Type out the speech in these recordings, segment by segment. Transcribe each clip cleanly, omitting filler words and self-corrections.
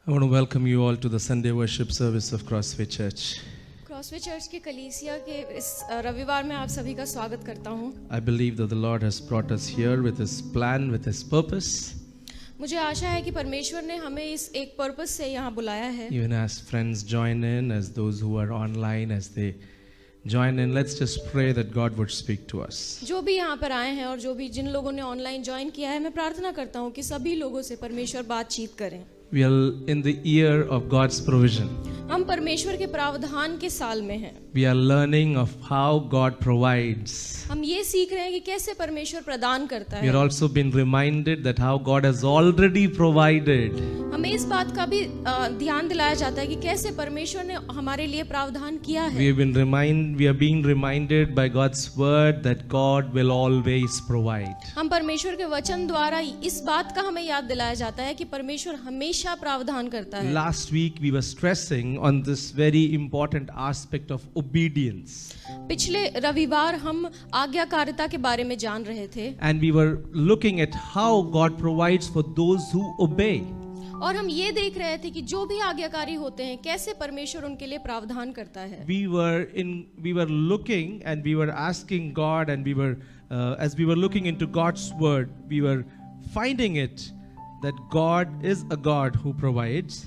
I want to welcome you all to the Sunday worship service of Crossway Church. Crossway church के कलीसिया के इस रविवार में आप सभी का स्वागत करता हूँ। I believe that the Lord has brought us here with His plan, with His purpose. मुझे आशा है कि परमेश्वर ने हमें इस एक पर्पस से यहाँ बुलाया है। Even as friends join in, as those who are online, as they join in, let's just pray that God would speak to us. जो भी यहाँ पर आए हैं और जो भी जिन लोगों ने ऑनलाइन ज्वाइन किया है, मैं प्रार्थना करता हूँ कि सभी लोगों से परमेश्वर बातचीत करें। We are in the year of God's provision. हम परमेश्वर के प्रावधान के साल में हैं। We are learning of how God provides. हम ये सीख रहे हैं कि कैसे परमेश्वर प्रदान करता We are है। also been reminded that how God has already provided. हमें इस बात का भी ध्यान दिलाया जाता है कि कैसे परमेश्वर ने हमारे लिए प्रावधान किया है। We are being reminded by God's word that God will always provide. हम परमेश्वर के वचन द्वारा इस बात का हमें याद दिलाया जाता है कि परमेश्वर हमेशा प्रावधान करता है। Last week we were stressing on this very important aspect of obedience. पिछले रविवार हम आज्ञाकारिता के बारे में जान रहे थे And we were looking at how God provides for those who obey. और हम ये देख रहे थे कि जो भी आज्ञाकारी होते हैं कैसे परमेश्वर उनके लिए प्रावधान करता है। We were looking and we were asking God, and as we were looking into God's word, we were finding it that God is a God who provides.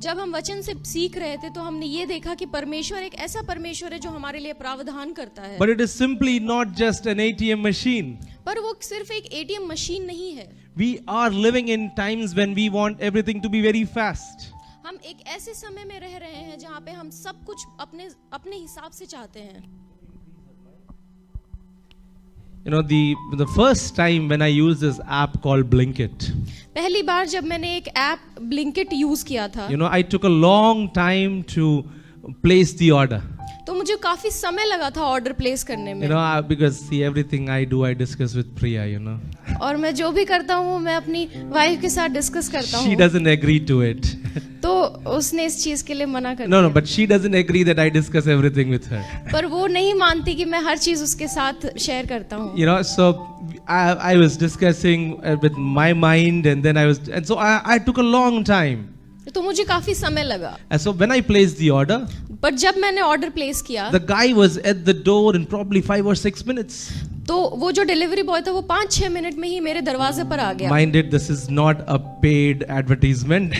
जब हम वचन से सीख रहे थे तो हमने ये देखा कि परमेश्वर एक ऐसा परमेश्वर है जो हमारे लिए प्रावधान करता है। But it is simply not just an ATM machine. पर वो सिर्फ एक एटीएम मशीन नहीं है। We are living in times when we want everything to be very fast. हम एक ऐसे समय में रह रहे हैं जहाँ पे हम सब कुछ अपने हिसाब से चाहते हैं। You know, the first time when I used this app called Blinkit, पहली बार जब मैंने एक ऐप ब्लिंकिट यूज किया था, you know, I took a long time to place the order. तो मुझे काफी समय लगा था ऑर्डर प्लेस करने में। You know, because see, everything I do, I discuss with Priya, you know. और मैं जो भी करता हूँ मैं अपनी वाइफ के साथ डिस्कस करता She हूँ। doesn't agree to it. तो उसने इस चीज के लिए मना कर No, दिया। but she doesn't agree that I discuss everything with her. पर वो नहीं मानती कि मैं हर चीज उसके साथ शेयर करता हूँ। You know, so I was discussing with my mind, and so I took a long time. तो मुझे काफी समय लगा। And so when I placed the order, पर जब मैंने ऑर्डर प्लेस किया the guy was at the door in probably 5 or 6 minutes. तो वो जो डिलीवरी बॉय था वो 5-6 मिनट में ही मेरे दरवाजे पर आ गया। Mind it, this is not a paid advertisement.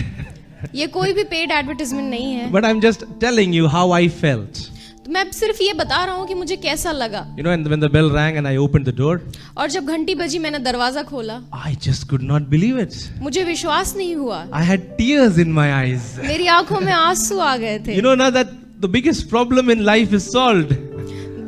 ये कोई भी पेड एडवर्टाइजमेंट नहीं है। But I'm just telling you how I felt. तो मैं सिर्फ ये बता रहा हूँ कि मुझे कैसा लगा। You know, and when the bell rang and I opened the door, और जब घंटी बजी मैंने दरवाजा खोला, I just could not believe it. मुझे विश्वास नहीं हुआ। I had tears in my eyes. मेरी आंखों में आंसू आ गए थे। You know, now that the biggest problem in life is solved.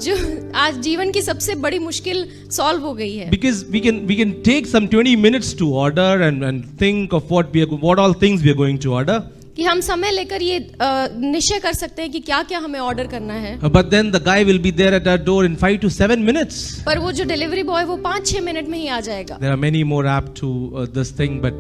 जो आज जीवन की सबसे बड़ी मुश्किल सॉल्व हो गई है। Because we can take some 20 minutes to order and think of what all things we are going to order. कि हम समय लेकर ये निश्चय कर सकते हैं कि क्या क्या हमें ऑर्डर करना है। But then the guy will be there at our door in 5 to 7 minutes. पर वो जो डिलीवरी बॉय वो 5-6 मिनट में ही आ जाएगा। There are many more apps to this thing, but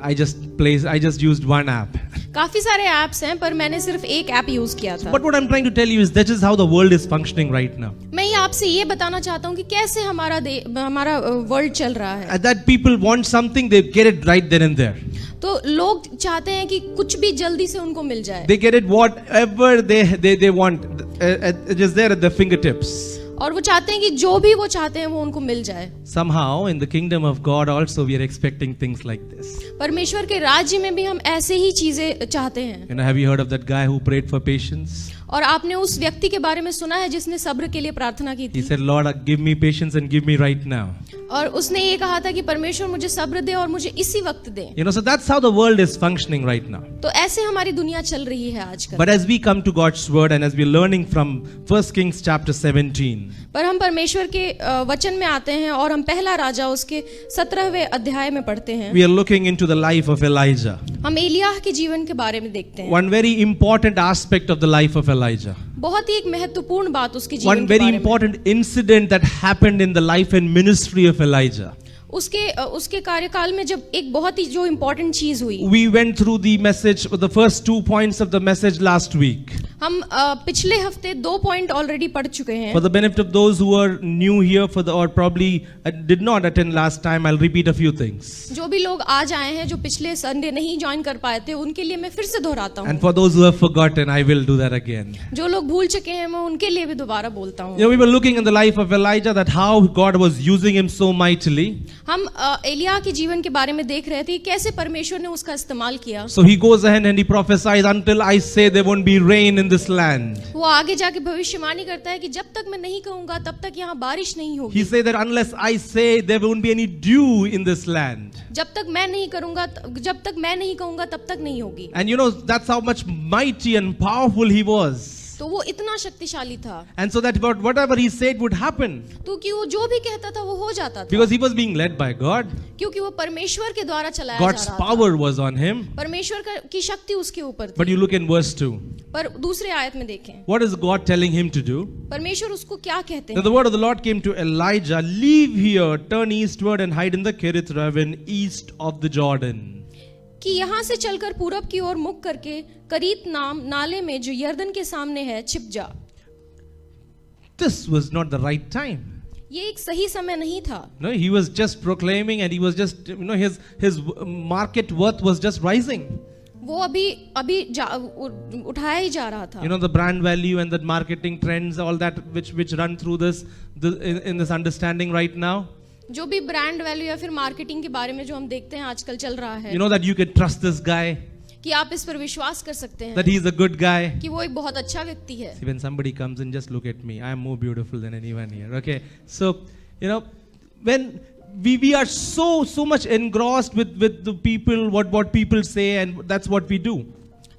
I just used one app. काफी सारे एप्स हैं पर मैंने सिर्फ एक ऐप यूज किया था। But what I'm trying to tell you is that is how the world is functioning right now. मैं ये आपसे ये बताना चाहता हूँ कि कैसे हमारा वर्ल्ड चल रहा है। That people want something, they get it right then and there. तो लोग चाहते हैं कि कुछ भी जल्दी से उनको मिल जाए। They get it whatever they want. It is there at their fingertips. और वो चाहते हैं कि जो भी वो चाहते हैं वो उनको मिल जाए। Somehow in the kingdom of God also we are expecting things like this. परमेश्वर के राज्य में भी हम ऐसे ही चीजें चाहते हैं। You know, have you heard of that guy who prayed for patience? और आपने उस व्यक्ति के बारे में सुना है जिसने सब्र के लिए प्रार्थना की He थी। said, Lord, give me patience and give me right now. और उसने ये कहा था कि परमेश्वर मुझे सब्र दे और मुझे इसी वक्त दे। You know, so that's how the world is functioning right now. तो ऐसे हमारी दुनिया चल रही है आजकल। But as we come to God's word and as we're learning from 1 Kings chapter 17, पर हम परमेश्वर के वचन में आते हैं और हम पहला राजा उसके 17वें अध्याय में पढ़ते हैं। we are looking into the life of Elijah. हम एलियाह के जीवन के बारे में देखते हैं। One very important aspect of the life of Elijah. बहुत ही एक महत्वपूर्ण बात उसके जीवन One के very बारे में। important incident that happened in the life and ministry of Elijah. उसके कार्यकाल में जब एक बहुत ही जो इम्पोर्टेंट चीज हुई। We went through the message, the first 2 points of the message last week. हम पिछले हफ्ते 2 पॉइंट ऑलरेडी पढ़ चुके हैं. For the benefit of those who are new here or probably did not attend last time, I'll repeat a few things. जो भी लोग आज आए हैं जो पिछले संडे नहीं ज्वाइन कर पाए थे उनके लिए मैं फिर से दोहराता हूँ. And for those who have forgotten, I will do that again. जो लोग भूल चुके हैं मैं उनके लिए भी दोबारा बोलता हूँ. You know, we were looking in the life of Elijah that how God was using him so mightily. हम एलिया के जीवन के बारे में देख रहे थे कैसे परमेश्वर ने उसका इस्तेमाल किया. So he goes ahead and he prophesies, until I say there won't be rain in this land. वो आगे जाके भविष्यवाणी करता है कि जब तक मैं नहीं कहूंगा तब तक यहाँ बारिश नहीं होगी. He said that unless I say there won't be any dew in this land. जब तक मैं नहीं कहूंगा तब तक नहीं होगी. And you know, that's how much mighty and powerful he was. तो वो इतना शक्तिशाली था. And so that whatever he said would happen. तो कि वो जो भी कहता था वो हो जाता था. Because he was being led by God. क्योंकि वो परमेश्वर के द्वारा चलाया जा रहा था. God's power was on him. परमेश्वर की शक्ति उसके ऊपर थी. But you look in verse 2. पर दूसरे आयत में देखें. What is God telling him to do? परमेश्वर उसको क्या कहते Then हैं? the word of the Lord came to Elijah, leave here, turn eastward and hide in the Kerith ravine east of the Jordan. कि यहाँ से चलकर पूरब की ओर मुख करके करीत नाम नाले में जो यर्दन के सामने है छिप जा. This was not the right time. ये एक सही समय नहीं था. No, he was just proclaiming and he was just, you know, his market worth was just rising. वो अभी उठाया ही जा रहा था. You know, the brand value and the marketing trends, all that which run through this in this understanding right now. जो भी brand value या फिर मार्केटिंग के बारे में जो हम देखते हैं आजकल चल रहा है. You know that you can trust this guy. कि आप इस पर विश्वास कर सकते हैं. That he is a good guy. कि वो एक बहुत अच्छा व्यक्ति है. See, when somebody comes and just look at me, I am more beautiful than anyone here. Okay, so you know when we are so much engrossed with the people, what people say, and that's what we do.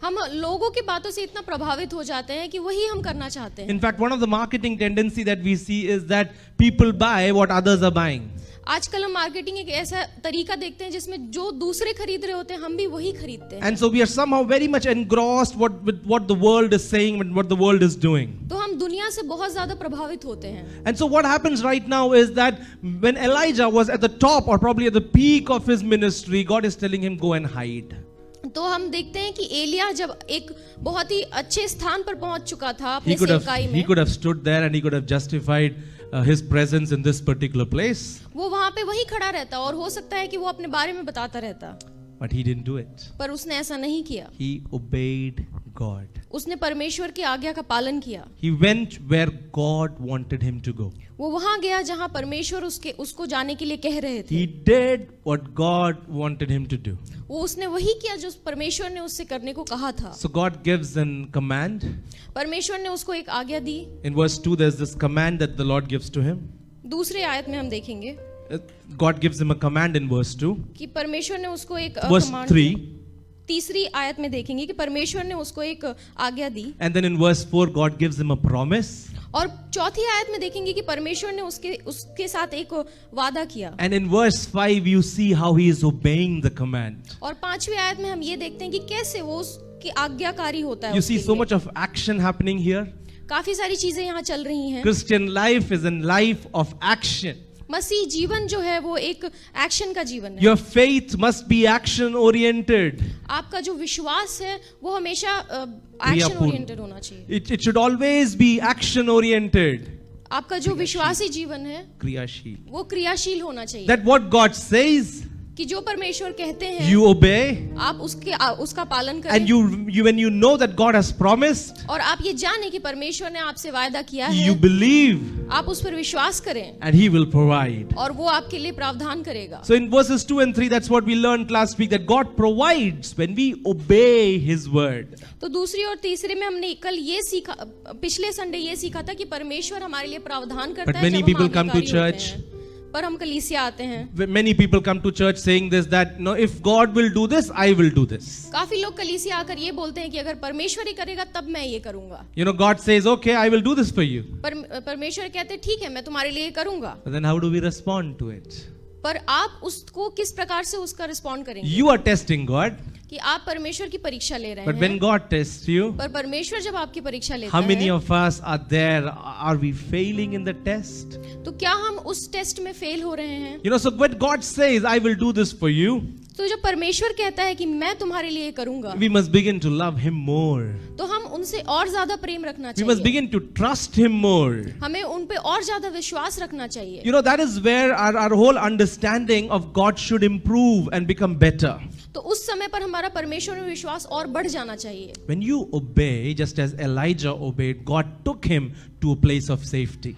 हम लोगों की बातों से इतना प्रभावित हो जाते हैं कि वही हम करना चाहते हैं. In fact, one of the marketing tendency that we see is that people buy what others are buying. आजकल हम मार्केटिंग एक ऐसा तरीका देखते हैं जिसमें जो दूसरे खरीद रहे होते हैं हम भी वही खरीदते हैं. And so we are somehow very much engrossed with what the world is saying and what the world is doing. तो हम दुनिया से बहुत ज्यादा प्रभावित होते हैं. And so what happens right now is that when Elijah was at the top or probably at the peak of his ministry, God is telling him, go and hide. तो हम देखते हैं कि एलिया जब एक बहुत ही अच्छे स्थान पर पहुंच चुका था अपने He could have में. stood there and he could have justified his presence in this particular place. वो वहां पे वही खड़ा रहता और हो सकता है कि वो अपने बारे में बताता रहता. But he didn't do it. पर उसने ऐसा नहीं किया. He obeyed God. उसने परमेश्वर की आज्ञा का पालन किया. He went where God wanted him to go. वो वहां गया जहां परमेश्वर उसको जाने के लिए कह रहे थे. He did what God wanted him to do. वो उसने वही किया जो परमेश्वर ने उससे करने को कहा था. So God gives a command. परमेश्वर ने उसको एक आज्ञा दी. In verse 2 there's this command that the Lord gives to him. दूसरे आयत में हम देखेंगे God gives him a command in verse 2. कि परमेश्वर ने उसको एक Verse 3. तीसरी आयत में देखेंगे कि परमेश्वर ने उसको एक आज्ञा दी. And then in verse 4 God gives him a promise. और चौथी आयत में देखेंगे कि परमेश्वर ने उसके साथ एक वादा किया. And in verse 5 you see how he is obeying the command. और पांचवी आयत में हम ये देखते हैं कि कैसे वो उसकी आज्ञाकारी होता है. You see so much of action happening here. काफी सारी चीजें यहाँ चल रही हैं. Christian life is a life of action. मसीह जीवन जो है वो एक एक्शन का जीवन है. Your faith must be action oriented. आपका जो विश्वास है वो हमेशा एक्शन ओरिएंटेड होना चाहिए. It should always be action oriented. आपका जो विश्वासी जीवन है क्रियाशील. वो क्रियाशील होना चाहिए. That what God says, कि जो परमेश्वर कहते हैं you obey. आप उसका पालन करें. And you when you know that God has promised, और आप ये जाने कि परमेश्वर ने आपसे वायदा किया है. you believe. आप उस पर विश्वास करें. And he will provide. और वो आपके लिए प्रावधान करेगा. So in verses 2 and 3 that's what we learned last week, that God provides when we obey his word. तो दूसरी और तीसरे में हमने कल ये सीखा, पिछले संडे ये सीखा था कि परमेश्वर हमारे लिए प्रावधान करता है. Many people come to church. पर हम कलीसिया आते हैं. Many people come to church saying this, that no, if God will do this, I will do this. काफी लोग कलीसिया आकर ये बोलते हैं कि अगर परमेश्वर ही करेगा तब मैं ये करूंगा. You know, God says, okay, I will do this for you. परमेश्वर कहते हैं ठीक है मैं तुम्हारे लिए करूंगा. But then how do we respond to it? पर आप उसको किस प्रकार से उसका रिस्पॉन्ड करेंगे? You are testing God. कि आप परमेश्वर की परीक्षा ले रहे But हैं. when God tests you, पर परमेश्वर जब आपकी परीक्षा लेता how many है, of us are there? Are we failing in the test? तो क्या हम उस टेस्ट में फेल हो रहे हैं? You know, so when God says, I will do this for you, तो जब परमेश्वर कहता है कि मैं तुम्हारे लिए करूंगा, we must begin to love Him more. तो हम उनसे और ज्यादा प्रेम रखना We must चाहिए, begin to trust Him more. हमें उन पे और ज्यादा विश्वास रखना चाहिए। You know, that is where our whole understanding of God should improve and become better. तो उस समय पर हमारा परमेश्वर में विश्वास और बढ़ जाना चाहिए। When you obey, just as Elijah obeyed, God took him to a place of safety.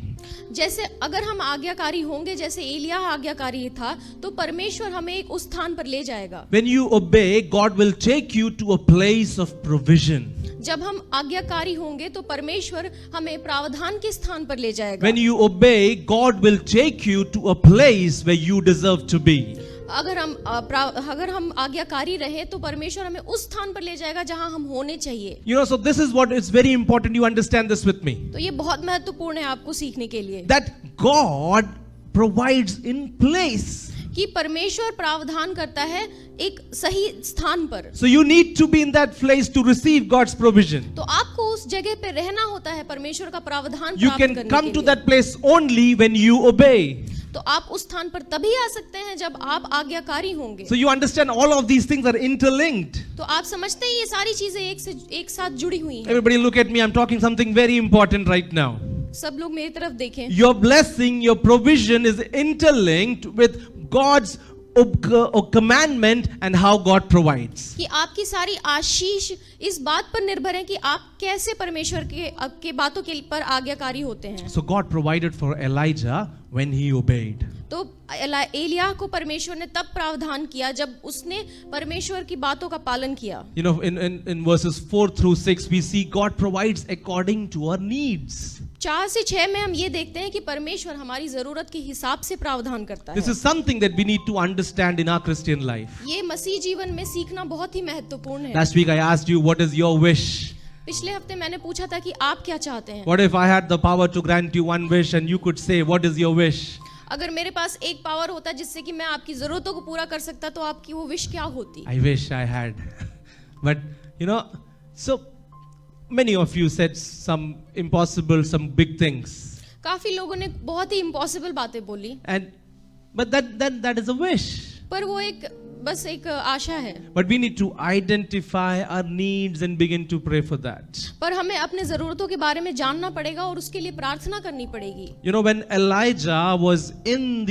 जैसे अगर हम आज्ञाकारी होंगे, जैसे एलिया आज्ञाकारी था, तो परमेश्वर हमें एक उस स्थान पर ले जाएगा। When you obey, God will take you to a place of provision. जब हम आज्ञाकारी होंगे तो परमेश्वर हमें प्रावधान के स्थान पर ले जाएगा। When you obey, God will take you to a place where you deserve to be. अगर हम आज्ञाकारी रहे तो परमेश्वर हमें उस स्थान पर ले जाएगा जहां हम होने चाहिए। You know, so this is what is very important. You understand this with me. तो ये बहुत महत्वपूर्ण है आपको सीखने के लिए That God provides in place. कि परमेश्वर प्रावधान करता है एक सही स्थान पर। So you need to be in that place to receive God's provision. तो आपको उस जगह पे रहना होता है परमेश्वर का प्रावधान You प्राप्त can करने come के to लिए। that place only when you obey. तो आप उस स्थान पर तभी आ सकते हैं जब आप आज्ञाकारी होंगे। So you understand all of these things are interlinked. तो आप समझते हैं ये सारी चीजें एक साथ जुड़ी हुई हैं। Everybody look at me. I'm talking something very important right now. सब लोग मेरी तरफ देखें। Your blessing, your provision is interlinked with God's commandment and how God provides. कि आपकी सारी आशीष इस बात पर निर्भर है कि आप कैसे परमेश्वर के बातों के पर आज्ञाकारी होते हैं। So God provided for Elijah when he obeyed. तो एलिया को परमेश्वर ने तब प्रावधान किया जब उसने परमेश्वर की बातों का पालन किया। You know, in verses 4 through 6 we see God provides according to our needs. 4 से 6 में हम ये देखते हैं कि परमेश्वर हमारी जरूरत के हिसाब से प्रावधान करता This है। is something that we need to understand in our Christian life. ये मसीह जीवन में सीखना बहुत ही महत्वपूर्ण है। Last week I asked you, what is your wish? पिछले हफ्ते मैंने पूछा था कि आप क्या चाहते हैं। What if I had the power to grant you one wish and you could say, what is your wish? अगर मेरे पास एक पावर होता जिससे कि मैं आपकी जरूरतों को पूरा कर सकता तो आपकी वो विश क्या होती? I wish I had. But, you know, so many of you said some impossible, some big things. काफी लोगों ने बहुत ही इम्पॉसिबल बातें बोली, But that is a wish. पर वो बस एक आशा है। But we need to identify our needs and begin to pray for that. पर हमें अपने जरूरतों के बारे में जानना पड़ेगा और उसके लिए प्रार्थना करनी पड़ेगी। You know, when Elijah was in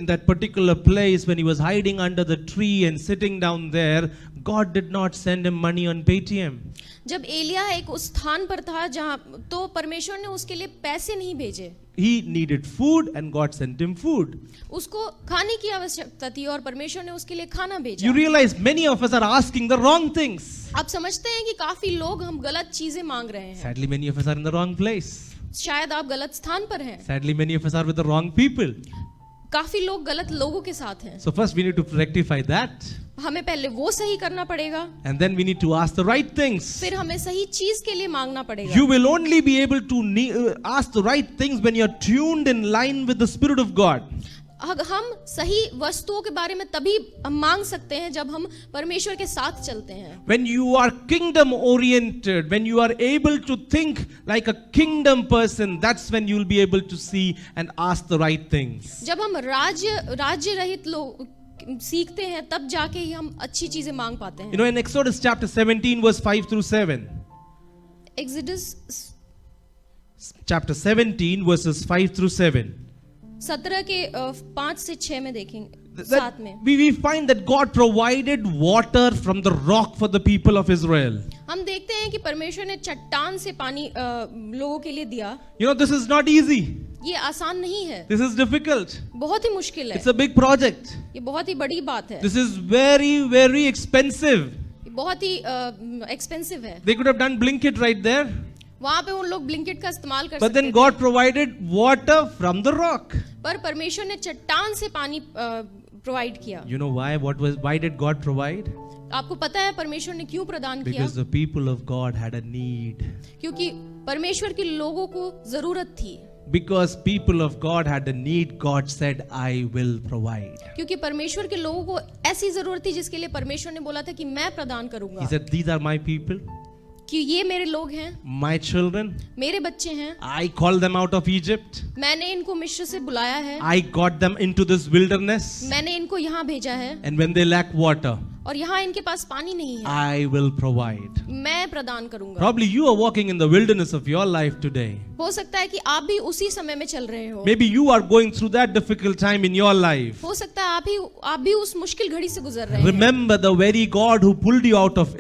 that particular place, when he was hiding under the tree and sitting down there, God did not send him money on Paytm. जब एलिया एक उस स्थान पर था जहाँ तो परमेश्वर ने उसके लिए पैसे नहीं भेजे। He needed food and God sent him food. उसको खाने की आवश्यकता थी और परमेश्वर ने उसके लिए खाना भेजा। You realize many of us are asking the wrong things. आप समझते हैं कि काफी लोग हम गलत चीजें मांग रहे हैं। Sadly, many of us are in the wrong place. शायद आप गलत स्थान पर हैं। Sadly, many of us are with the wrong people. काफी लोग गलत लोगों के साथ हैं। So first we need to rectify that. हमें पहले वो सही करना पड़ेगा, And then we need to ask the right things. फिर हमें सही चीज के लिए मांगना पड़ेगा। You will only be able to ask the right things when you're tuned in line with the Spirit of God. हम सही वस्तुओं के बारे में तभी मांग सकते हैं जब हम परमेश्वर के साथ चलते हैं। When you are kingdom oriented, when you are able to think like a kingdom person, that's when you'll be able to see and ask the right things. जब हम राज्य रहित लोग सीखते हैं तब जाके ही हम अच्छी चीजें मांग पाते हैं। You know, in Exodus chapter 17 verse 5 through 7. Exodus Chapter 17 verses 5 through 7. 17 के 5 से 6 में देखेंगे, That 7 में we find that God provided water from the rock for the people of Israel. हम देखते हैं कि परमेश्वर ने चट्टान से पानी लोगों के लिए दिया। You know, this is not easy. ये आसान नहीं है, This is difficult. बहुत ही मुश्किल है। It's a big project. ये बहुत ही बड़ी बात है। This is very, very expensive. ये बहुत ही एक्सपेंसिव है। They could have done Blinkit right there. वहाँ पे उन लोग ब्लिंकिट का इस्तेमाल कर But सकते then थे, God provided water from the rock. पर परमेश्वर ने चट्टान से पानी प्रोवाइड किया। You know why? Why did God provide? आपको पता है परमेश्वर ने क्यों प्रदान किया? Because the people of God had a need. क्योंकि परमेश्वर के लोगों को जरूरत थी। Because people of God had a need, God said, I will provide. क्योंकि परमेश्वर के लोगों को ऐसी जरूरत थी जिसके लिए परमेश्वर ने बोला था कि मैं प्रदान करूंगा। He said, these are my people. कि ये मेरे लोग हैं, my children. मेरे बच्चे हैं, I called them out of Egypt. मैंने इनको मिस्र से बुलाया है, I got them into this wilderness. मैंने इनको यहाँ भेजा है, And when they lack water, और यहाँ इनके पास पानी नहीं है, I will provide. मैं प्रदान करूंगा। Probably you are walking in the wilderness of your life today. हो सकता है कि आप भी उसी समय में चल रहे हो, Maybe you are going through that difficult time in your life. हो सकता है आप भी उस मुश्किल घड़ी से गुजर रहे हैं। Remember, the very God who pulled you out of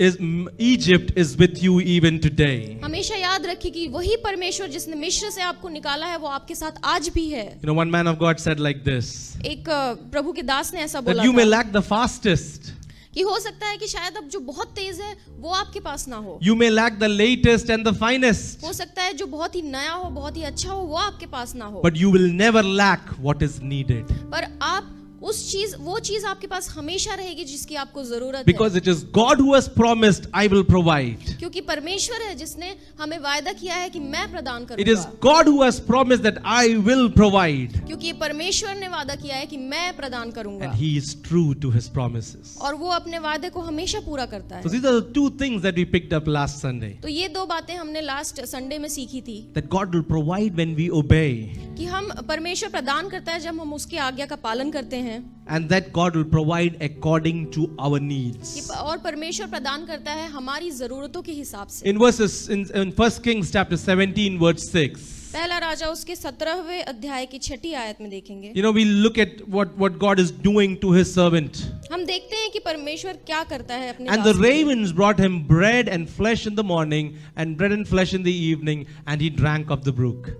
Egypt is with you even today. हमेशा याद रखिए कि वही परमेश्वर जिसने मिस्र से आपको निकाला है वो आपके साथ आज भी है। You know, one man of God said like this, एक प्रभु के दास ने ऐसा that बोला you may था lack the fastest, कि हो सकता है कि शायद अब जो बहुत तेज है वो आपके पास ना हो, you may lack the latest and the finest, हो सकता है जो बहुत ही नया हो, बहुत ही अच्छा हो, वो आपके पास ना हो, but you will never lack what is needed. पर आप वो चीज आपके पास हमेशा रहेगी जिसकी आपको जरूरत Because है, it is God who has promised, I will provide. क्योंकि परमेश्वर है जिसने हमें वायदा किया है कि मैं प्रदान It is करूंगा, God who has promised that I will provide. क्योंकि ये परमेश्वर ने वादा किया है कि मैं प्रदान करूंगा, And He is true to His promises. और वो अपने वादे को हमेशा पूरा करता So है। these are the two things that we picked up last Sunday. तो ये दो बातें हमने लास्ट संडे में सीखी थी That God will provide when we obey. कि हम परमेश्वर प्रदान करता है जब हम उसकी आज्ञा का पालन करते हैं, And that God will provide according to our needs. और परमेश्वर प्रदान करता है हमारी जरूरतों के हिसाब से। In verses in 1 Kings chapter 17 verse 6. पहला राजा उसके 17वें अध्याय की 6ठी आयत में देखेंगे, You know, we look at what God is doing to His servant. हम देखते हैं कि परमेश्वर क्या करता है अपने And the दास के लिए। ravens brought him bread and flesh in the morning and bread and flesh in the evening, and he drank of the brook.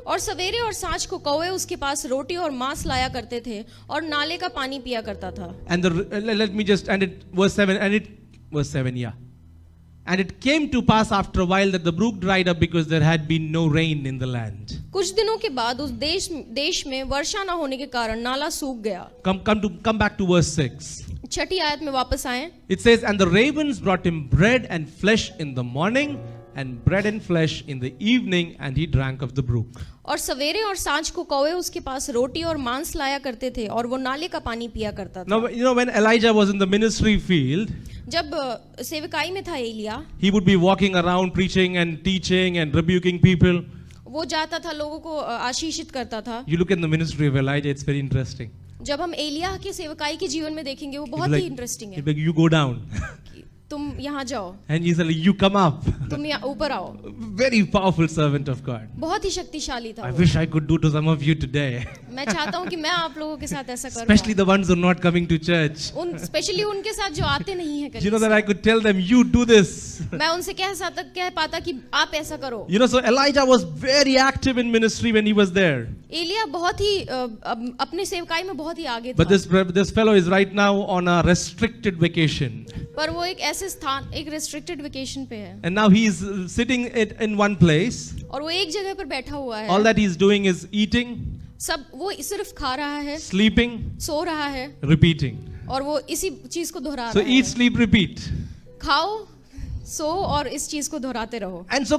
और सवेरे और सांझ को कौवे उसके पास रोटी और मांस लाया करते थे और नाले का पानी पिया करता था। And let me just and it verse 7 yeah. And it came to pass after a while that the brook dried up because there had been no rain in the land. कुछ दिनों के बाद उस देश में वर्षा न होने के कारण नाला सूख गया। Come back to verse 6. 6ठी आयत में वापस आए। It says, and the ravens brought him bread and flesh in the morning and bread and flesh in the evening, and he drank of the brook. और सवेरे और सांझ को कौवे उसके पास रोटी और मांस लाया करते थे और वो नाले का पानी पिया करता था। Now, you know, when Elijah was in the ministry field, जब सेवकाई में था Elia, he would be walking around preaching and teaching and rebuking people. वो जाता था, लोगों को आशीषित करता था। You look at the ministry of Elijah, it's very interesting. जब हम एलिया के सेवकाई के जीवन में देखेंगे वो He'd be बहुत like- ही इंटरेस्टिंग he'd है। be like, you go down. तुम यहाँ जाओ, And he's like, you come up. तुम यहाँ ऊपर आओ। Very powerful servant of God. बहुत ही शक्तिशाली था I वो। wish I could do to some of you today. मैं चाहता हूँ कि मैं आप लोगों के साथ ऐसा करूँ, Especially the ones who are not coming to church. Specially उनके साथ जो आते नहीं है You know कलीसिया। that I could tell them, you do this. मैं उनसे कह पाता कि आप ऐसा करो। You know, so Elijah was very active in ministry when he was there. Elia बहुत ही अपने सेवकाई में बहुत ही आगे But था, this fellow is right now on a restricted vacation. पर वो एक ऐसे स्थान, एक रेस्ट्रिक्टेड वेकेशन पे है And now he is sitting in one place. और वो एक जगह पर बैठा हुआ है। All that he is doing is eating, सब वो सिर्फ खा रहा है, sleeping, सो रहा है, repeating. और वो इसी चीज को दोहरा So रहा eat, है। sleep, repeat. खाओ, सो और इस चीज को दोहराते रहो। And so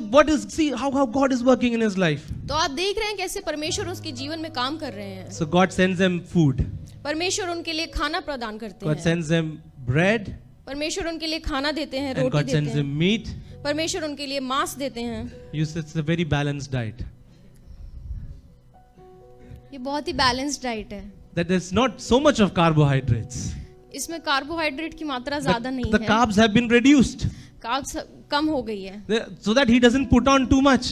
see how God is working in his life. तो आप देख रहे हैं कैसे परमेश्वर उसके जीवन में काम कर रहे हैं। So God sends him food. परमेश्वर उनके लिए खाना प्रदान करते God हैं, sends him bread, परमेश्वर उनके लिए खाना देते हैं, and रोटी God देते sends हैं, him meat. परमेश्वर उनके लिए मांस देते हैं। It's a very balanced diet. ये बहुत ही बैलेंस्ड डाइट है। That there's not so much of carbohydrates. इसमें कार्बोहाइड्रेट की मात्रा ज्यादा नहीं The है, carbs have been reduced carbs कम हो गई है, so that he doesn't put on too much.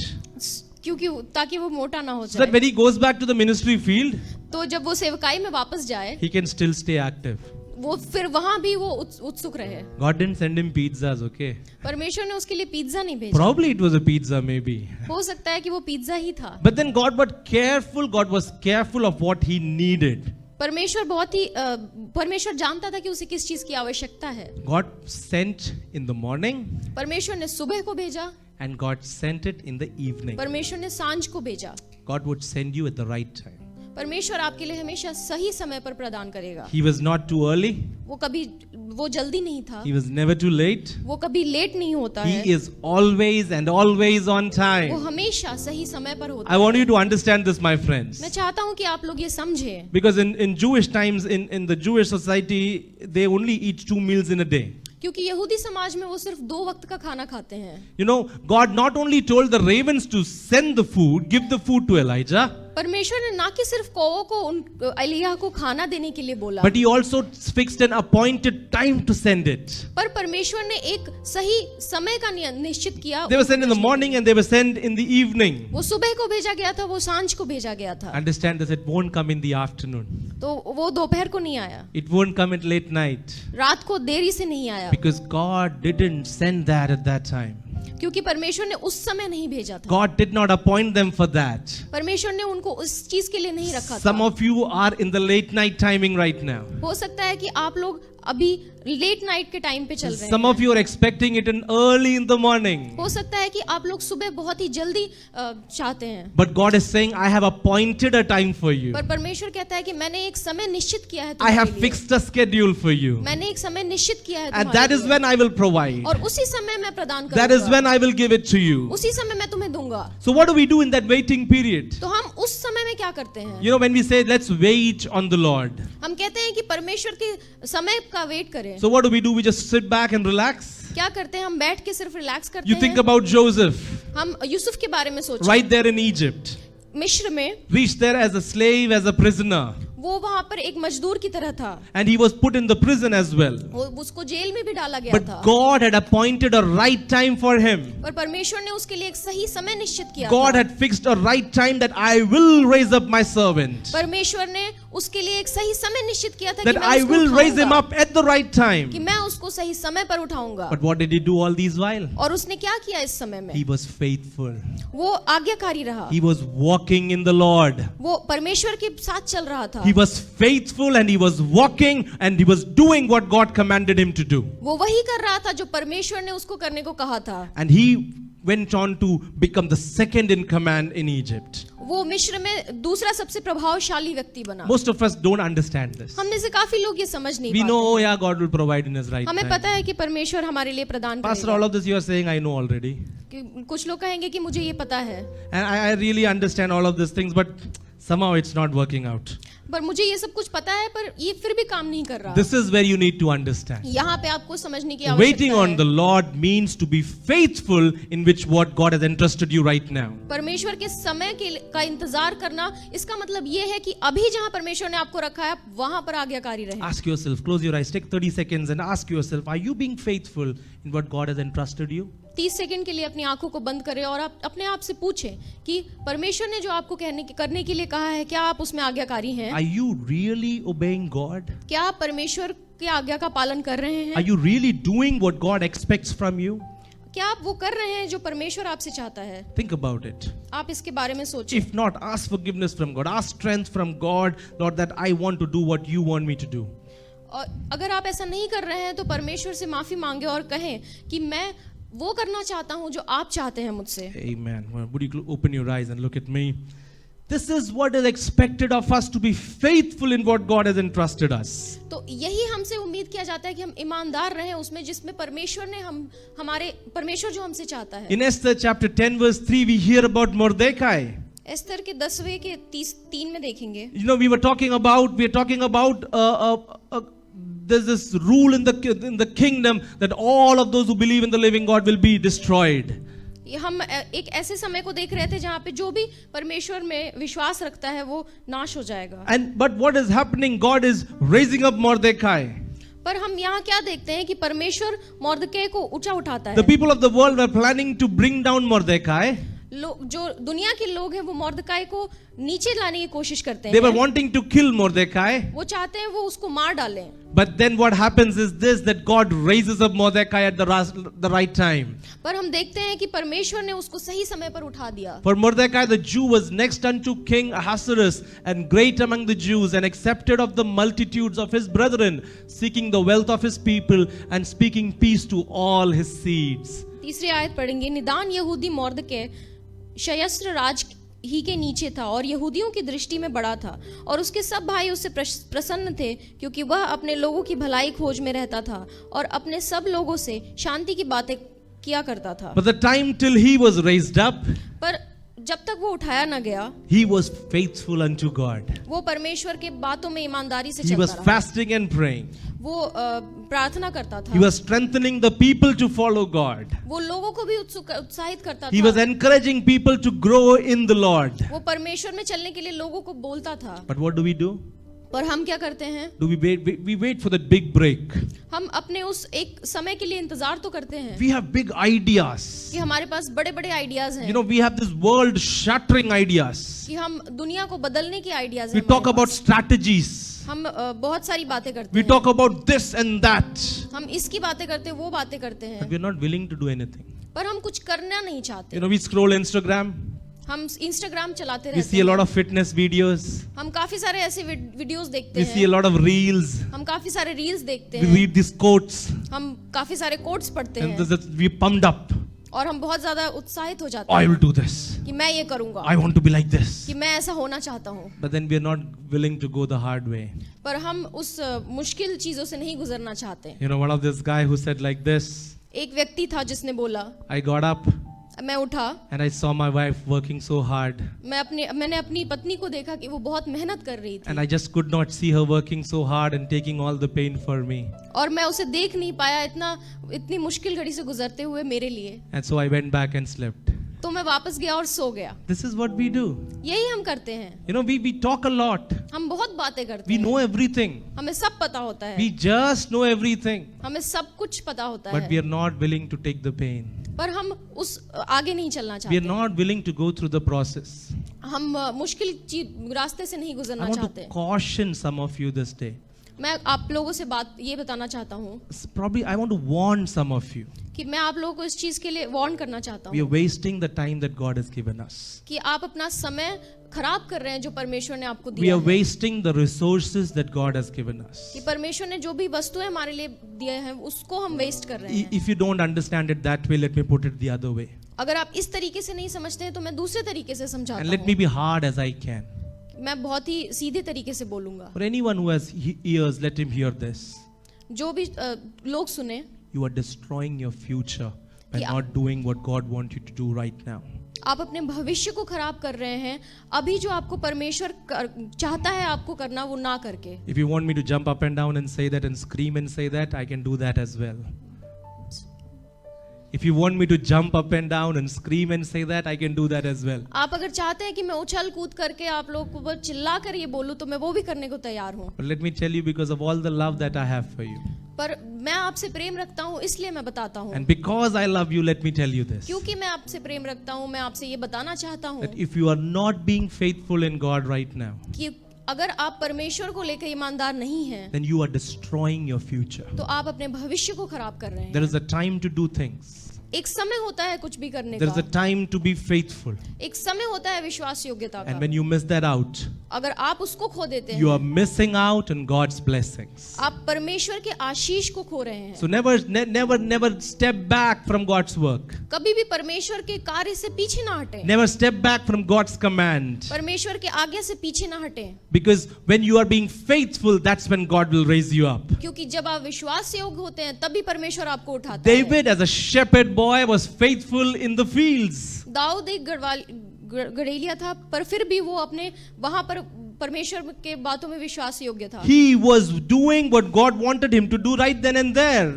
क्योंकि ताकि वो मोटा ना हो So that जाए। when he goes back to the ministry field, तो जब वो सेवकाई में वापस जाए, he can still stay active. वो फिर वहां भी वो उत्सुक रहे। God didn't send him pizzas, okay? परमेश्वर ने उसके लिए पिज्जा नहीं भेजा, Probably it was a pizza, maybe. हो सकता है कि वो पिज्जा ही था। But then God was careful of what he needed. परमेश्वर जानता था कि उसे किस चीज की आवश्यकता है। God sent in the morning परमेश्वर ने सुबह को भेजा, and God sent it in the evening. परमेश्वर ने सांझ को भेजा। God would send you at the right time. परमेश्वर आपके लिए हमेशा सही समय पर प्रदान करेगा। He was not too early. वो जल्दी नहीं था, He was never too late. वो कभी लेट नहीं होता He है, is always and always on वो time. हमेशा सही समय पर होता I है। want you to understand this, my friends. मैं चाहता हूँ कि आप लोग ये समझें, Because in Jewish times, in the Jewish society, they only eat 2 meals in a day. क्योंकि यहूदी समाज में वो सिर्फ 2 वक्त का खाना खाते हैं. You know, God not only told the ravens to send the food, give the food to Elijah, परमेश्वर ने ना कि सिर्फ कौवों को एलिय्याह को खाना देने के लिए बोला, but he also fixed an appointed time to send it. पर परमेश्वर ने एक सही समय का निश्चित किया. They were sent in the morning and they were sent in the evening. वो सुबह को भेजा गया था, वो सांझ को भेजा गया था. Understand this, it won't come in the afternoon. तो वो दोपहर को नहीं आया, It won't come at late night. रात को देरी से नहीं आया, Because God didn't send that at that time. क्योंकि परमेश्वर ने उस समय नहीं भेजा था. God did not appoint them for that. परमेश्वर ने उनको उस चीज के लिए नहीं रखा Some था. of you are in the late night timing right now. हो सकता है कि आप लोग अभी लेट नाइट के टाइम पे चल रहे Some हैं. of you are expecting it in early in the morning. हो सकता है कि आप लोग सुबह बहुत ही जल्दी चाहते हैं. But God is saying, I have appointed a time for you. पर परमेश्वर कहता है कि मैंने एक समय निश्चित किया है I तुम्हारे have लिए. fixed a schedule for you. मैंने एक समय निश्चित किया है And तुम्हारे that is लिए. when I will provide. और उसी समय मैं प्रदान That is करूंगा. when I will give it to you. उसी समय मैं तुम्हें दूंगा. So what do we do in that waiting period? तो हम उस समय में क्या करते हैं? You know, when we say, let's wait on the Lord. हम कहते हैं कि परमेश्वर के समय का वेट करें. So what do? We just sit back and relax. क्या करते हैं? हम बैठ के सिर्फ रिलैक्स करते You think हैं. about Joseph, हम यूसुफ के बारे में सोचते right there in Egypt. हैं. मिस्र में Reached there as a slave, as a prisoner. वो वहां पर एक मजदूर की तरह था. And he was put in the prison as well. वो उसको जेल में भी डाला गया But था. God had appointed a right time for him. पर परमेश्वर ने उसके लिए एक सही समय निश्चित किया God था. had fixed a right time that I will raise up my servant. परमेश्वर ने उसके लिए एक सही समय निश्चित किया था कि That मैं I उसको will raise him उठाऊंगा, up at the right कि time. मैं उसको सही समय पर उठाऊंगा. But what did he do all these while? और उसने क्या किया इस समय में? He was faithful. वो आज्ञाकारी रहा. He was walking in the Lord. वो परमेश्वर के साथ चल रहा था. He was faithful and he was walking and he was doing what God commanded him to do. वो वही कर रहा था जो परमेश्वर ने उसको करने को कहा था. And he went on to become the second in command in Egypt. वो मिस्र में दूसरा सबसे प्रभावशाली व्यक्ति बना. Most of us don't understand this. हम में से काफी लोग ये समझ नहीं We know, oh पाते. yeah, God will provide in his right हमें time. पता है कि परमेश्वर हमारे लिए प्रदान Pastor, करेगा. all of this you are saying, I know already. कि कुछ लोग कहेंगे कि मुझे ये पता है, And I really understand all of these things, but somehow it's not working out. पर मुझे ये सब कुछ पता है, पर ये फिर भी काम नहीं कर रहा. This is where you need to understand. यहाँ पे आपको समझने की Waiting आवश्यकता on the है. Lord means to be faithful in which what God has entrusted you right now. परमेश्वर के समय का इंतजार करना, इसका मतलब ये है कि अभी जहाँ परमेश्वर ने आपको रखा है, आप वहां पर आज्ञाकारी रहें. Ask yourself, close your eyes, take 30 seconds and ask yourself, are you being faithful in what God has entrusted you? 30 second के लिए अपनी आंखों को बंद करें और आप अपने आप से पूछें कि परमेश्वर ने जो आपको करने के लिए कहा है, क्या आप उसमें आज्ञाकारी हैं? Are you really obeying God? क्या आप परमेश्वर की आज्ञा का पालन कर रहे Are हैं? you really doing what God expects from you? क्या आप वो कर रहे हैं जो परमेश्वर आपसे चाहता है? Think about it. आप इसके बारे में सोचें. If not, ask forgiveness from God. Ask strength from God, Lord, that I want to do what you want me to do. और अगर आप ऐसा नहीं कर रहे हैं तो परमेश्वर से माफी मांगे और कहें कि मैं वो करना चाहता हूं जो आप चाहते हैं मुझसे. Amen. Well, would you open your eyes and look at me? This is what is expected of us, to be faithful in what God has entrusted us. तो यही हमसे उम्मीद किया जाता है कि हम ईमानदार रहें उसमें जिसमें परमेश्वर ने परमेश्वर जो हमसे चाहता है. In Esther chapter 10 verse 3 we hear about Mordecai. Esther के 10वें के 3 में देखेंगे. You know, we are talking about there's this rule in the kingdom that all of those who believe in the living God will be destroyed. हम एक ऐसे समय को देख रहे थे जहाँ पे जो भी परमेश्वर में विश्वास रखता है वो नाश हो जाएगा. But what is happening? God is raising up Mordecai. पर हम यहाँ क्या देखते हैं कि परमेश्वर मोर्दकै को ऊंचा उठाता The है. people of the world were planning to bring down Mordecai. जो दुनिया के लोग हैं वो मोर्दकै को नीचे लाने की कोशिश करते They were हैं. wanting to kill Mordecai. वो चाहते हैं वो उसको मार डालें. But then what happens is this, that God raises up Mordecai at the right time. पर हम देखते हैं कि परमेश्वर ने उसको सही समय पर उठा दिया. For Mordecai the Jew was next unto King Ahasuerus and great among the Jews and accepted of the multitudes of his brethren, seeking the wealth of his people and speaking peace to all his seeds. तीसरी आयत पढ़ेंगे. निदान यहूदी Mordecai शयस्त्र राज ही के नीचे था और यहूदियों की दृष्टि में बड़ा था और उसके सब भाई उससे प्रसन्न थे क्योंकि वह अपने लोगों की भलाई खोज में रहता था और अपने सब लोगों से शांति की बातें किया करता था. But the time till he was raised up, पर जब तक वो उठाया न गया, he was faithful unto God. वो परमेश्वर के बातों में ईमानदारी से He चलता was रहा. fasting and praying. वो प्रार्थना करता He था, was strengthening the people to follow God. वो लोगों को भी उत्साहित करता He was था, encouraging people to grow in the Lord. वो परमेश्वर में चलने के लिए लोगों को बोलता था। But what do? पर हम क्या करते हैं? Do we wait for that big break? हम अपने उस एक समय के लिए इंतजार तो करते हैं We have big ideas. कि हमारे पास बड़े बड़े आइडियाज हैं, You know, we have this world shattering ideas. कि हम दुनिया को बदलने की आइडियाज We हैं talk हमारे about पास। strategies. हम बहुत सारी बातें करते We हैं, talk about this and that. हम इसकी बातें करते हैं, वो बातें करते But हैं, we're not willing to do anything. पर हम कुछ करना नहीं चाहते। You know, we scroll Instagram. हम इंस्टाग्राम चलाते We रहते see a lot हैं, of fitness videos. हम काफी सारे ऐसे वीडियोस देखते We see a हैं, lot of reels. हम काफी सारे रील्स देखते We हैं, read these quotes. हम काफी सारे कोट्स पढ़ते And हैं we're pumped up. और हम बहुत ज्यादा उत्साहित हो जाते I will हैं do this. कि मैं ये करूंगा, I want to be like this. कि मैं ऐसा होना चाहता हूँ। But then we're not willing to go the hard way. पर हम उस मुश्किल चीजों से नहीं गुजरना चाहते। You know, one of this guy who said like this, एक व्यक्ति था जिसने बोला, I got up मैं उठा, and I saw my wife working so hard. मैंने अपनी पत्नी को देखा कि वो बहुत मेहनत कर रही थी And I just could not see her working so hard and taking all the pain for me. और मैं उसे देख नहीं पाया इतनी मुश्किल घड़ी से गुजरते हुए मेरे लिए। And so I went back and slept. तो मैं वापस गया और सो गया। This is what we do. यही हम करते हैं, You know, we talk a lot. हम बहुत बातें करते We हैं, know everything. हमें सब पता होता है, We just know everything. हमें सब कुछ पता होता But we है, are not willing to take the pain. पर हम उस आगे नहीं चलना We are चाहते, not willing to go through the process. हम मुश्किल रास्ते से नहीं I गुजरना want to चाहते। caution some of you this day. मैं आप लोगों से बात ये बताना चाहता हूँ Probably I want to warn some of you. कि मैं आप लोगों को इस चीज के लिए वार्न करना चाहता We are हूँ wasting the time that God has given us. कि आप अपना समय खराब कर रहे हैं जो परमेश्वर ने आपको We दिया are है, wasting the resources that God has given us. कि परमेश्वर ने जो भी वस्तुएं हमारे लिए दिए हैं उसको हम वेस्ट कर रहे हैं। If you don't understand it that way, let me put it the other way. अगर आप इस तरीके से नहीं समझते हैं तो मैं दूसरे तरीके से And समझाता let me हूँ, be hard as I can. मैं बहुत ही सीधे तरीके से बोलूंगा। For anyone who has ears, let him hear this. जो भी लोग सुने, You are destroying your future by Yeah. not doing what God wants you to do right now. आप अपने भविष्य को खराब कर रहे हैं अभी जो आपको परमेश्वर चाहता है आपको करना वो ना करके। If you want me to jump up and down and say that and scream and say that, I can do that as well. If you want me to jump up and down and scream and say that, I can do that as well. आप अगर चाहते हैं कि मैं उछल कूद करके आप लोग को बस चिल्ला कर ये बोलूं तो मैं वो भी करने को तैयार हूँ, But let me tell you, because of all the love that I have for you, पर मैं आपसे प्रेम रखता हूँ इसलिए मैं बताता हूँ, and because I love you, let me tell you this. क्योंकि मैं आपसे प्रेम रखता हूँ मैं आपसे ये बताना चाहता हूँ That if you are not being faithful in God right now, कि अगर आप परमेश्वर को लेकर ईमानदार नहीं हैं then you are destroying your future. तो आप अपने भविष्य को खराब कर रहे There हैं। is a time to do things. एक समय होता है कुछ भी करने There is a का, time to be faithful. एक समय होता है विश्वास योग्यता And का। when you miss that out, अगर आप उसको खो देते you हैं are missing out on God's blessings. आप परमेश्वर के आशीष को खो रहे हैं। So never step back from God's work. कभी भी परमेश्वर के कार्य से पीछे ना हटें, Never step back from God's command. परमेश्वर के आज्ञा से पीछे ना हटें, Because when you are being faithful, that's when God will raise you up. क्योंकि जब आप विश्वास योग्य होते हैं तभी परमेश्वर आपको उठाता है। David, as a shepherd boy, was faithful in the fields. Dawood एक गड़ेलिया था पर फिर भी वो अपने वहां पर परमेश्वर के बातों में विश्वास योग्य था। He was doing what God wanted him to do right then and there.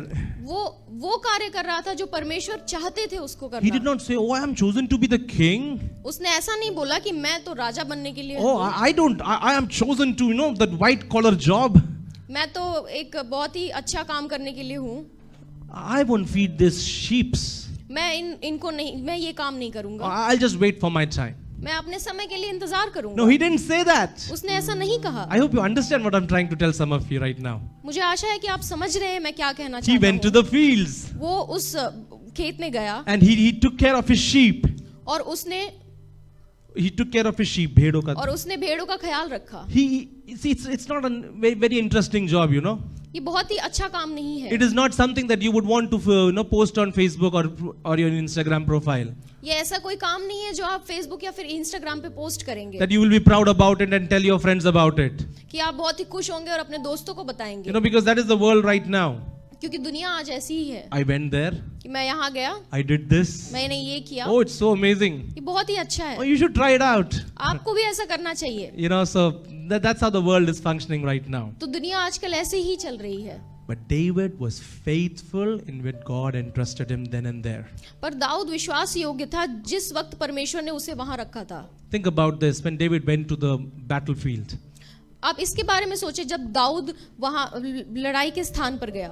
वो कार्य कर रहा था जो परमेश्वर चाहते थे उसको He did करना। not say, "Oh, I am chosen to be the king. उसने ऐसा नहीं बोला कि मैं तो राजा बनने के लिए Oh, हूँ, I am chosen to, that white collar job. मैं तो एक बहुत ही अच्छा काम करने के लिए हूँ, I won't feed these sheeps. मैं इनको नहीं, मैं ये काम नहीं करूंगा, I'll just wait for my time." मैं अपने समय के लिए इंतजार करूंगा। No, he didn't say that. उसने ऐसा नहीं कहा। I hope you understand what I'm trying to tell some of you right now. मुझे आशा है कि आप समझ रहे हैं मैं क्या कहना He चाहता went to हूँ। the fields वो उस खेत में गया and he took care of his sheep. और उसने भेड़ों का। और उसने भेड़ों का ख्याल रखा। It's not a very interesting job, ये बहुत ही अच्छा काम नहीं है। It is not something that you would want to post on Facebook or your Instagram profile. ये ऐसा कोई काम नहीं है जो आप Facebook या फिर Instagram पे पोस्ट करेंगे, That you will be proud about it and tell your friends about it. कि आप बहुत ही खुश होंगे और अपने दोस्तों को बताएंगे, Because that is the world right now. क्योंकि दुनिया आज ऐसी ही है I went there. कि मैं यहाँ गया, I did this. मैंने ये किया, Oh, it's so amazing. ये बहुत ही अच्छा Oh, है, you should try it out. आपको भी ऐसा करना चाहिए। So that's how the world is functioning right now. तो दुनिया आजकल ऐसे ही चल रही है। But David was faithful in what God entrusted him then and there. पर दाऊद विश्वास योग्य था जिस वक्त परमेश्वर ने उसे वहां रखा था. Think about this when David went to the battlefield. आप इसके बारे में सोचे जब दाऊद वहां लड़ाई के स्थान पर गया.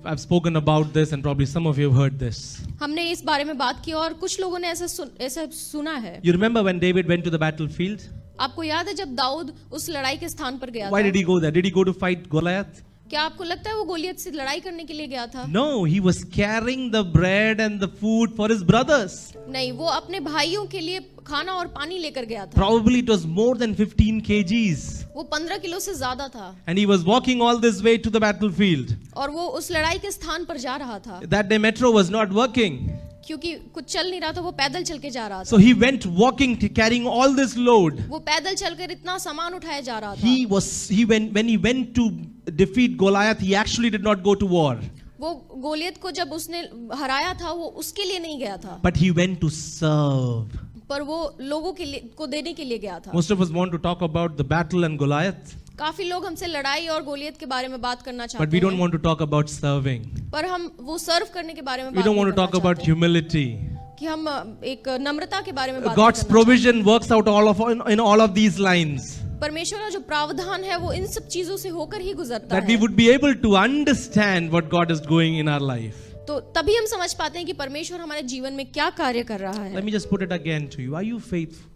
I've spoken about this and probably some of you have heard this. हमने इस बारे में बात की और कुछ लोगों ने ऐसा सुना है. You remember when David went to the battlefield? आपको याद है जब दाऊद उस लड़ाई के स्थान पर गया Why था? did he go there? Did he go to fight Goliath? क्या आपको लगता है वो गोलियत से लड़ाई करने के लिए गया था? No, he was carrying the bread and the food for his brothers. नहीं, वो अपने भाइयों के लिए खाना और पानी लेकर गया था. Probably it was more than 15 kgs. वो 15 किलो से ज्यादा था. And he was walking all this way to the battlefield. और वो उस लड़ाई के स्थान पर जा रहा था. That day metro was not working. क्योंकि कुछ चल नहीं रहा था, वो पैदल चल के जा रहा था. So he went walking, carrying all this load. वो पैदल चलकर इतना सामान उठाया जा रहा था. When he went to defeat Goliath, he actually did not go to war. वो गोलियत को जब उसने हराया था, वो उसके लिए नहीं गया था. But he went to serve. पर वो लोगों के लिए को देने के लिए गया था. Most of us want to talk about the battle and Goliath. काफी लोग हमसे लड़ाई और गोलियत के बारे में बात करना चाहते हैं. But we don't want to talk about serving. पर हम वो सर्व करने के बारे में We don't want to talk about humility. कि हम एक नम्रता के बारे में बात God's करना provision works out in all of these lines. परमेश्वर का जो प्रावधान है वो इन सब चीजों से होकर ही गुजरता That है. we would be able to understand what God is doing in our life. तो तभी हम समझ पाते हैं कि परमेश्वर हमारे जीवन में क्या कार्य कर रहा है. Let me just put it again to you. Are you faithful?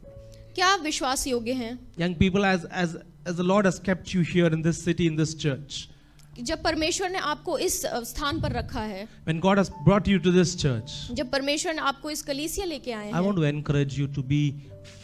क्या आप विश्वास योग्य हैं? Young people, as the Lord has kept you here in this city, in this church. जब परमेश्वर ने आपको इस स्थान पर रखा है, When God has brought you to this church, जब परमेश्वर ने आपको इस कलीसिया लेके आए I हैं, want to encourage you to be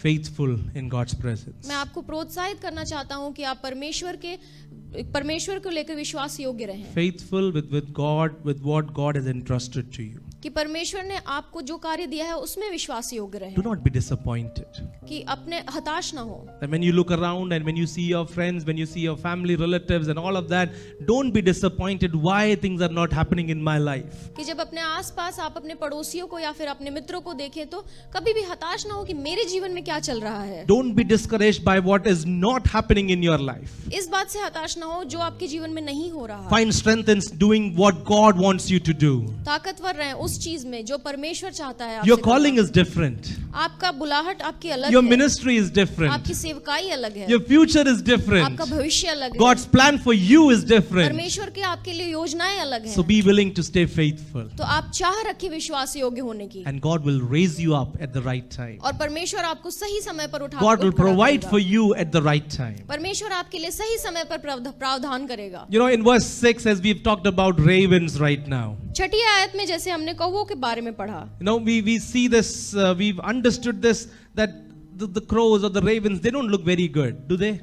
faithful in God's presence. मैं आपको प्रोत्साहित करना चाहता हूं कि आप परमेश्वर को लेकर विश्वास योग्य रहें. Faithful with God, with what God has entrusted to you. कि परमेश्वर ने आपको जो कार्य दिया है उसमें विश्वास योग्य रहें. Do not be disappointed. कि अपने हताश ना हो. And when you look around and when you see your friends, when you see your family, relatives and all of that, don't be disappointed why things are not happening in my life. कि जब अपने आसपास आप अपने पड़ोसियों को या फिर अपने मित्रों को देखें तो कभी भी हताश ना हो कि मेरे जीवन में क्या चल रहा है. Don't be discouraged by what is not happening in your life. इस बात से हताश ना हो जो आपके जीवन में नहीं हो रहा. Find strength in doing what God wants you to do. ताकतवर रहें उस चीज में जो परमेश्वर चाहता है. Your calling is different. आपका बुलाहट आपकी अलग Your है. ministry is different. आपकी सेवकाई अलग है. Your future is different. आपका भविष्य अलग है. God's plan for you is different. परमेश्वर के आपके लिए योजनाएं अलग हैं. So be willing to stay faithful. तो आप चाह रखिए विश्वास योग्य होने की. And God will raise you up at the right time. और परमेश्वर आपको सही समय पर उठा God will खड़ा provide करेगा. for you at the right time. परमेश्वर आपके लिए सही समय पर प्रावधान करेगा. You know, in verse 6, as we've talked about ravens right now, छठी आयत में जैसे हमने कौवों के बारे में पढ़ा, you know, we see this, we've understood this, that the crows or the ravens, they don't look very good, do they?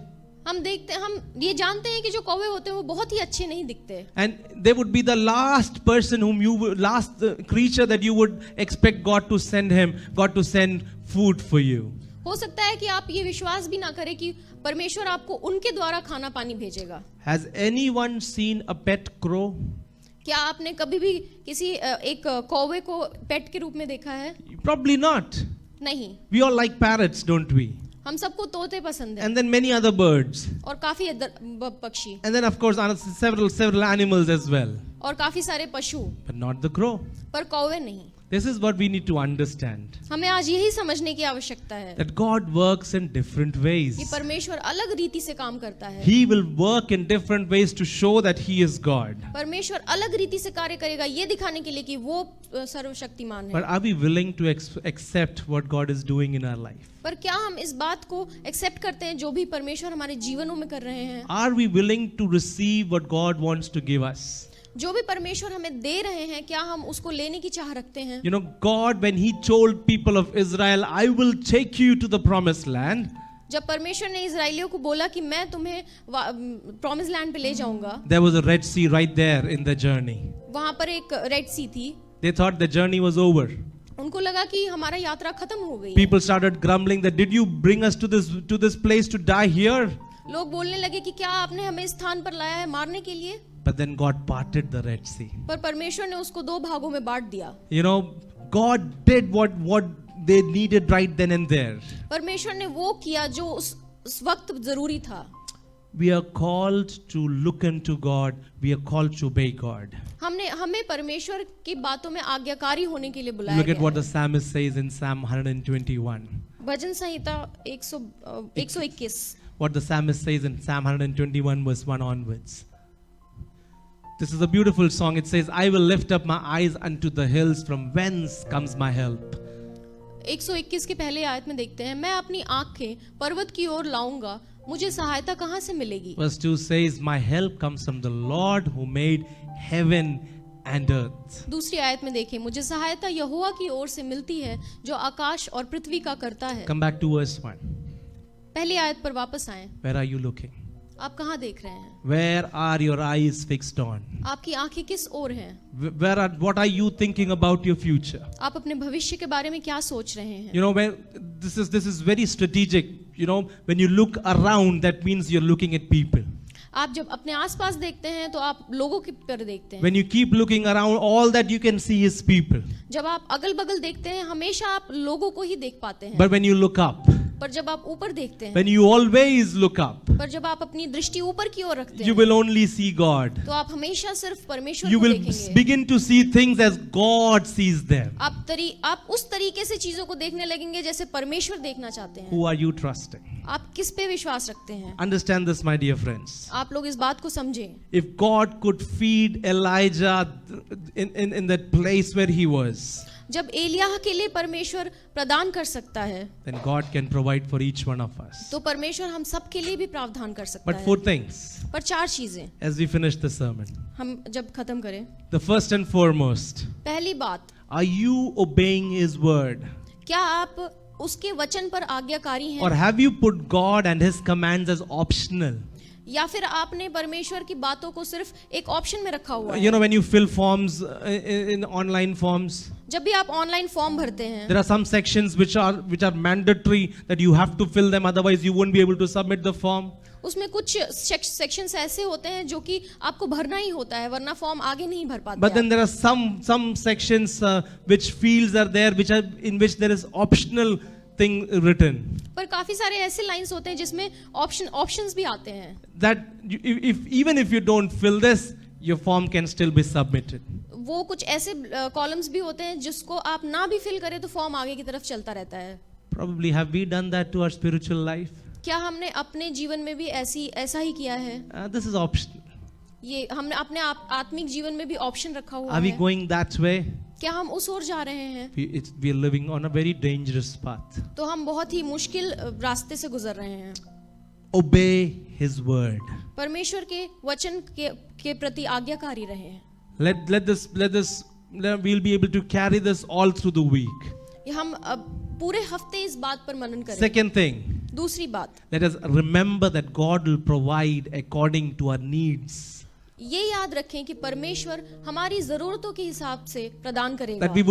हम ये जानते हैं कि जो कौवे होते हैं वो बहुत ही अच्छे नहीं दिखते. And they would be the last person last creature that you would expect God to send food for you. हो सकता है कि आप ये विश्वास भी ना करें कि परमेश्वर आपको उनके द्वारा खाना पानी भेजेगा. Has anyone seen a pet crow? क्या आपने कभी भी किसी एक कौवे को पेट के रूप में देखा है? Probably not. नहीं. We all like parrots, don't we? हम सबको तोते पसंद है. And then many other birds. और काफी पक्षी. And then of course several animals as well. और काफी सारे पशु. But not the crow. पर कौवे नहीं. This is what we need to understand. हमें आज यही समझने की आवश्यकता है. That God works in different ways. कि परमेश्वर अलग रीति से काम करता है. He will work in different ways to show that He is God. परमेश्वर अलग रीति से कार्य करेगा ये दिखाने के लिए कि वो सर्वशक्तिमान है. But are we willing to accept what God is doing in our life? पर क्या हम इस बात को एक्सेप्ट करते हैं जो भी परमेश्वर हमारे जीवनों में कर रहे हैं? Are we willing to receive what God wants to give us? जो भी परमेश्वर हमें दे रहे हैं क्या हम उसको लेने की चाह रखते हैं? You know, God, when He told people of Israel, I will take you to the promised land. जब परमेश्वर ने इजराइलियों को बोला कि मैं तुम्हें प्रॉमिस लैंड पे ले जाऊंगा, There was a Red Sea right there in the journey. वहां पर एक रेड सी थी. They thought the journey was over. उनको लगा कि हमारा यात्रा खत्म हो गई. People started grumbling that, did you bring us to this place to die here? लोग बोलने लगे कि क्या आपने हमें इस स्थान पर लाया है मारने के लिए? But then God parted the Red Sea. पर परमेश्वर ने उसको दो भागों में बांट दिया. You know, God did what they needed right then and there. परमेश्वर ने वो किया जो उस वक्त जरूरी था. we are called to look unto God. We are called to obey God. हमें परमेश्वर की बातों में आज्ञाकारी होने के लिए बुलाया Look at गया what है। the psalmist says in Psalm 121. Bhajan Samhita 121। What the psalmist says in Psalm 121 verse 1 onwards. This is a beautiful song. It says, I will lift up my eyes unto the hills, from whence comes my help. 121 के पहले आयत में देखते हैं, मैं अपनी आंखें पर्वत की ओर लाऊंगा, मुझे सहायता कहाँ से मिलेगी। Verse 2 says, my help comes from the Lord who made heaven and earth. दूसरी आयत में देखें, मुझे सहायता यहोवा की ओर से मिलती है जो आकाश और पृथ्वी का करता है। Come back to verse 1. पहली आयत पर वापस आएं। Where are you looking? आप कहाँ देख रहे हैं? Where are your eyes fixed on? आपकी आंखें किस ओर हैं? What are you thinking about your future? आप अपने भविष्य के बारे में क्या सोच रहे हैं? You know, this is very strategic. You know, when you look around, that means you're looking at people. आप जब अपने आसपास देखते हैं तो आप लोगों की पर देखते हैं। When you keep looking around, all that you can see is people. जब आप अगल-बगल देखते हैं, हमेशा आप लोगों को ही देख पाते हैं। But when you look up, पर जब आप ऊपर देखते हैं, when you always look up, पर जब आप अपनी दृष्टि ऊपर की ओर रखते you हैं, will only see God. तो आप हमेशा सिर्फ परमेश्वर You को will देखेंगे। begin to see things as God sees them. आप उस तरीके से चीजों को देखने लगेंगे जैसे परमेश्वर देखना चाहते हैं। Who are you trusting? आप किस पे विश्वास रखते हैं? Understand this, my dear friends. आप लोग इस बात को समझें। If God could feed Elijah in that place where he was, जब एलियाह के लिए परमेश्वर प्रदान कर सकता है, then God can provide for each one of us. तो परमेश्वर हम सब के लिए भी प्रावधान कर सकता But है। 4 things पर 4 चीजें as we finish the sermon. हम जब खत्म करें, The first and foremost, पहली बात, are you obeying His word? क्या आप उसके वचन पर आज्ञाकारी Or हैं, have you put God and His commands as optional? या फिर आपने परमेश्वर की बातों को सिर्फ एक ऑप्शन में रखा हुआ You है? know, when you fill forms in online forms, जब भी आप ऑनलाइन फॉर्म भरते हैं, there are some sections which are mandatory that you have to fill them, otherwise you won't be able to submit the form. उसमें कुछ sections ऐसे होते हैं जो कि आपको भरना ही होता है, वरना फॉर्म आगे नहीं भर पाते But then आप। there are some sections which fields are there in which there is optional thing written. पर काफी सारे ऐसे लाइंस होते हैं जिसमें ऑप्शंस भी आते हैं, That even if you don't fill this, your form can still be submitted. वो कुछ ऐसे कॉलम्स भी होते हैं जिसको आप ना भी फिल करें तो फॉर्म आगे की तरफ चलता रहता है। Probably have we done that to our spiritual life? क्या हमने अपने जीवन में भी ऐसा ही किया है? This is optional. ये हमने अपने आत्मिक जीवन में भी ऑप्शन रखा हुआ Are we है। going that way? क्या हम उस ओर जा रहे हैं? We are living on a very dangerous path. तो हम बहुत ही मुश्किल रास्ते से गुजर रहे हैं। Obey His word. परमेश्वर के वचन के प्रति आज्ञाकारी रहें। We'll be able to carry this all through the week. हम अब पूरे हफ्ते इस बात पर मनन करें। Second thing, दूसरी बात, let us remember that God will provide according to our needs. ये याद रखें कि परमेश्वर हमारी जरूरतों के हिसाब से प्रदान करेगा। That we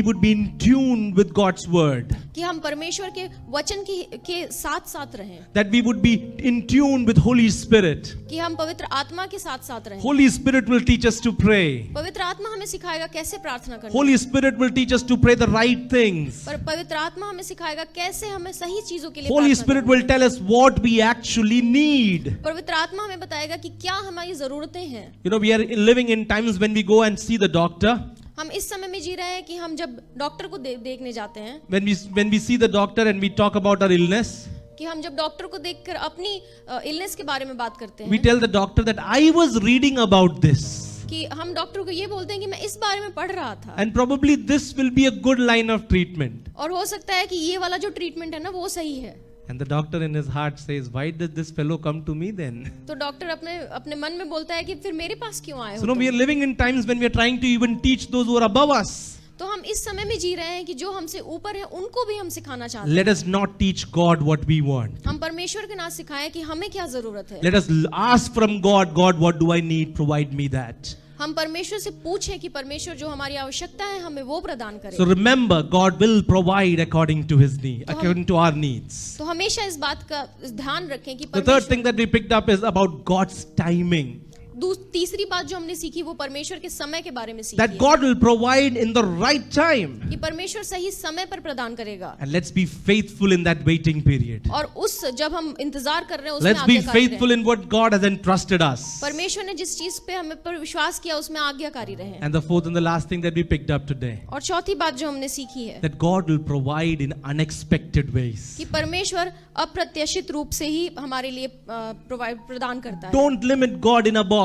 would be in tune with God's word. कि हम परमेश्वर के वचन के साथ साथ रहें। That we would be in tune with Holy Spirit. कि हम पवित्र आत्मा के साथ साथ रहें। Holy Spirit will teach us to pray. पवित्र आत्मा हमें सिखाएगा कैसे प्रार्थना करना। Holy Spirit will teach us to pray the right things. पर पवित्र आत्मा हमें सिखाएगा कैसे हमें सही चीजों के लिए Holy प्रार्थना Spirit करना will tell us what we actually need. है। पवित्र आत्मा हमें बताएगा कि क्या हमारी जरूरतें हैं। You know, we are living in times when we go and see the doctor. हम इस समय में जी रहे हैं कि हम जब डॉक्टर को देखने जाते हैं, When we see the doctor and we talk about our illness, कि हम जब डॉक्टर को देखकर अपनी इलनेस के बारे में बात करते we हैं, tell the doctor that I was reading about this. कि हम डॉक्टर को ये बोलते हैं कि मैं इस बारे में पढ़ रहा था, And probably this will be a good line of treatment. और हो सकता है कि ये वाला जो ट्रीटमेंट है ना वो सही है। And the doctor in his heart says, why did this fellow come to me then? तो डॉक्टर अपने मन में बोलता है कि फिर मेरे पास क्यों आए हो So no, we are तुम? living in times when we are trying to even teach those who are above us. तो हम इस समय में जी रहे हैं कि जो हमसे ऊपर है उनको भी हम सिखाना चाहते हैं। Let us not teach God what we want. हम परमेश्वर के ना सिखाएं कि हमें क्या जरूरत है। Let us ask from God, God, what do I need? Provide me that. हम परमेश्वर से पूछें कि परमेश्वर जो हमारी आवश्यकता है हमें वो प्रदान करे। So remember, God will provide according to His need, according to our needs. तो हमेशा इस बात का ध्यान रखें कि The third thing परमेश्वर, that we picked up is about God's timing. तीसरी बात जो हमने सीखी वो परमेश्वर के समय के बारे में सीखी that God will provide in the right time. कि परमेश्वर सही समय पर प्रदान करेगा And let's be faithful in that waiting period. और उस जब हम इंतजार कर रहे हैं उसमें Let's be आज्ञाकारी faithful रहें। in what God has entrusted us. परमेश्वर ने जिस चीज पे हमें पर विश्वास किया उसमें आज्ञाकारी रहे। And the fourth and the last thing that we picked up today, और चौथी बात जो हमने सीखी है that God will provide in unexpected ways. कि परमेश्वर अप्रत्याशित रूप से ही हमारे लिए प्रदान करता है। Don't limit God in a box.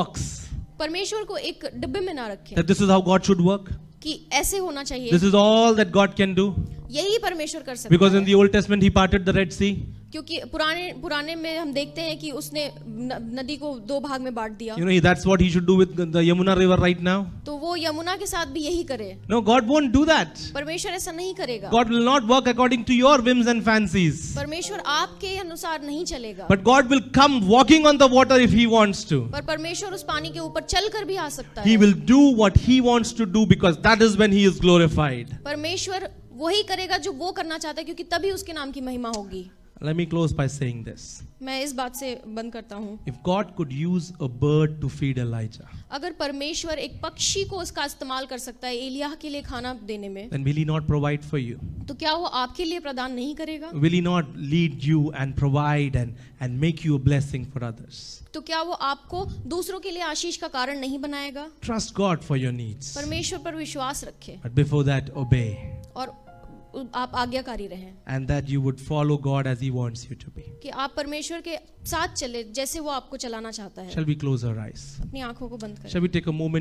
परमेश्वर को एक डिब्बे में ना रखें That this is how God should work. कि ऐसे होना चाहिए, This is all that God can do. यही परमेश्वर कर सकता Because in है। the Old Testament He parted the Red Sea. क्योंकि पुराने में हम देखते हैं कि उसने नदी को दो भाग में बांट दिया। You know, that's what He should do with the Yamuna River right now. तो वो यमुना के साथ भी यही करे। No, God won't do that. परमेश्वर ऐसा नहीं करेगा। God will not work according to your whims and fancies. परमेश्वर आपके अनुसार नहीं चलेगा। But God will come walking on the water if He wants to. पर परमेश्वर उस पानी के ऊपर चलकर भी आ सकता He है। will do what He wants to do because that is when He is glorified. परमेश्वर वही करेगा जो वो करना चाहता है क्योंकि तभी उसके नाम की महिमा होगी। Let me close by saying this. मैं इस बात से बंद करता हूँ। If God could use a bird to feed Elijah, अगर परमेश्वर एक पक्षी को उसका इस्तेमाल कर सकता है एलिय्याह के लिए खाना देने में, then will He not provide for you? तो क्या वो आपके लिए प्रदान नहीं करेगा? Will He not lead you and provide and make you a blessing for others? तो क्या वो आपको दूसरों के लिए आशीष का कारण नहीं बनाएगा? Trust God for your needs. परमेश्वर पर विश्वास रखें But before that, obey. और आप आज्ञाकारी रहें And that you would follow God as He wants you to be. कि आप परमेश्वर के साथ चले जैसे वो आपको चलाना चाहता है। Shall we close our eyes? अपनी आंखों को बंद करें। Shall we take a moment?